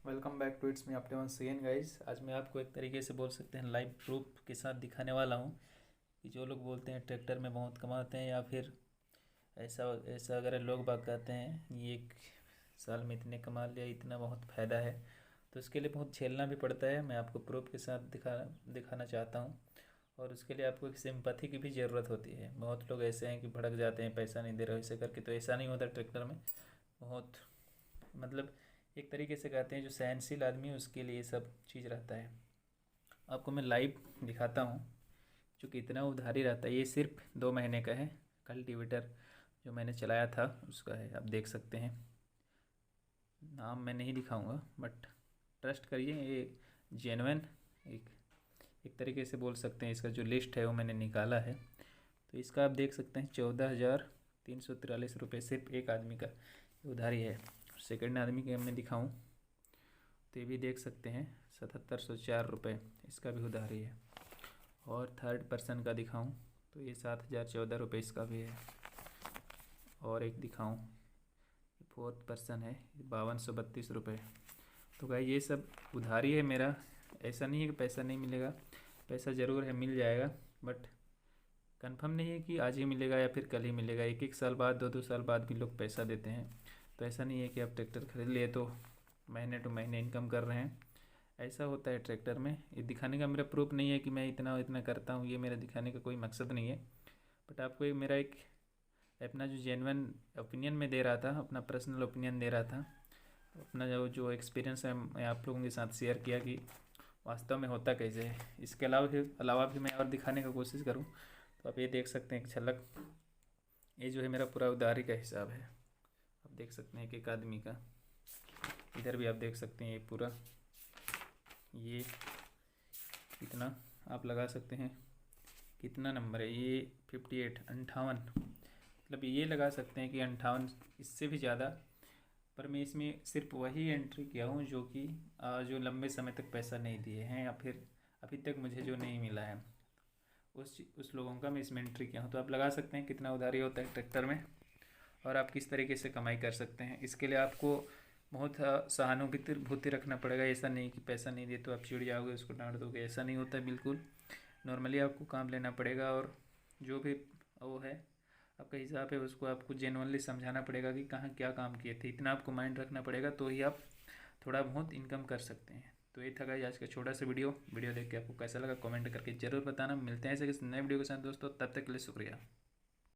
Welcome back to it's me अपने वन Sen guys. आज मैं आपको एक तरीके से बोल सकते हैं लाइव प्रूफ के साथ दिखाने वाला हूँ कि जो लोग बोलते हैं ट्रैक्टर में बहुत कमाते हैं या फिर ऐसा ऐसा अगर लोग बाग कहते हैं ये एक साल में इतने कमा लिया, इतना बहुत फ़ायदा है, तो उसके लिए बहुत झेलना भी पड़ता है। मैं आपको प्रूफ के साथ दिखाना चाहता हूँ। और उसके लिए आपको एक सिंपैथी की भी ज़रूरत होती है। बहुत लोग ऐसे हैं कि भड़क जाते हैं, पैसा नहीं दे रहे हो ऐसे करके, तो ऐसा नहीं होता ट्रैक्टर में। बहुत मतलब एक तरीके से कहते हैं जो सहनशील आदमी है उसके लिए सब चीज़ रहता है। आपको मैं लाइव दिखाता हूँ जो कितना उधारी रहता है। ये सिर्फ 2 महीने का है। कल्टीवेटर जो मैंने चलाया था उसका है, आप देख सकते हैं। नाम मैं नहीं दिखाऊंगा बट ट्रस्ट करिए, ये जेन्युइन एक एक तरीके से बोल सकते हैं। इसका जो लिस्ट है वो मैंने निकाला है, तो इसका आप देख सकते हैं 14,343 रुपये सिर्फ एक आदमी का उधारी है। सेकंड आदमी के मैं दिखाऊं तो ये भी देख सकते हैं 7,704 रुपये, इसका भी उधारी है। और थर्ड पर्सन का दिखाऊं तो ये 7,014 रुपये, इसका भी है। और एक दिखाऊं, फोर्थ पर्सन है, 5,232 रुपये। तो भाई ये सब उधारी है मेरा। ऐसा नहीं है कि पैसा नहीं मिलेगा, पैसा ज़रूर है, मिल जाएगा, बट कंफर्म नहीं है कि आज ही मिलेगा या फिर कल ही मिलेगा। एक एक साल बाद, 2-2 साल बाद भी लोग पैसा देते हैं। तो ऐसा नहीं है कि आप ट्रैक्टर खरीद लिए तो महीने टू महीने इनकम कर रहे हैं। ऐसा होता है ट्रैक्टर में। ये दिखाने का मेरा प्रूफ नहीं है कि मैं इतना इतना करता हूँ, ये मेरा दिखाने का कोई मकसद नहीं है। बट आपको एक मेरा एक अपना जो जेन्युइन ओपिनियन में दे रहा था, अपना पर्सनल ओपिनियन दे रहा था, अपना जो जो एक्सपीरियंस है मैं आप लोगों के साथ शेयर किया कि वास्तव में होता कैसे है। इसके अलावा भी मैं और दिखाने का कोशिश करूँ तो आप ये देख सकते हैं एक झलक। ये जो है मेरा पूरा उधारी का हिसाब है, आप देख सकते हैं एक आदमी का। इधर भी आप देख सकते हैं ये पूरा, ये कितना आप लगा सकते हैं, कितना नंबर है ये, 58, 58, मतलब ये लगा सकते हैं कि 58, इससे भी ज़्यादा। पर मैं इसमें सिर्फ वही एंट्री किया हूँ जो कि जो लंबे समय तक पैसा नहीं दिए हैं या फिर अभी तक मुझे जो नहीं मिला है, उस लोगों का मैं इसमें एंट्री किया हूँ। तो आप लगा सकते हैं कितना उधारी होता है ट्रैक्टर में और आप किस तरीके से कमाई कर सकते हैं। इसके लिए आपको बहुत सहानुभूति रखना पड़ेगा। ऐसा नहीं कि पैसा नहीं दिए तो आप चिढ़ जाओगे, उसको डांट दोगे, ऐसा नहीं होता है बिल्कुल। नॉर्मली आपको काम लेना पड़ेगा और जो भी वो है आपका हिसाब है उसको आपको जेनुअनली समझाना पड़ेगा कि कहाँ क्या काम किए थे। इतना आपको माइंड रखना पड़ेगा तो ही आप थोड़ा बहुत इनकम कर सकते हैं। तो ये था गाइस आज का छोटा सा वीडियो देख के आपको कैसा लगा कमेंट करके ज़रूर बताना। मिलते हैं ऐसे किसी नए वीडियो के साथ दोस्तों, तब तक के लिए शुक्रिया।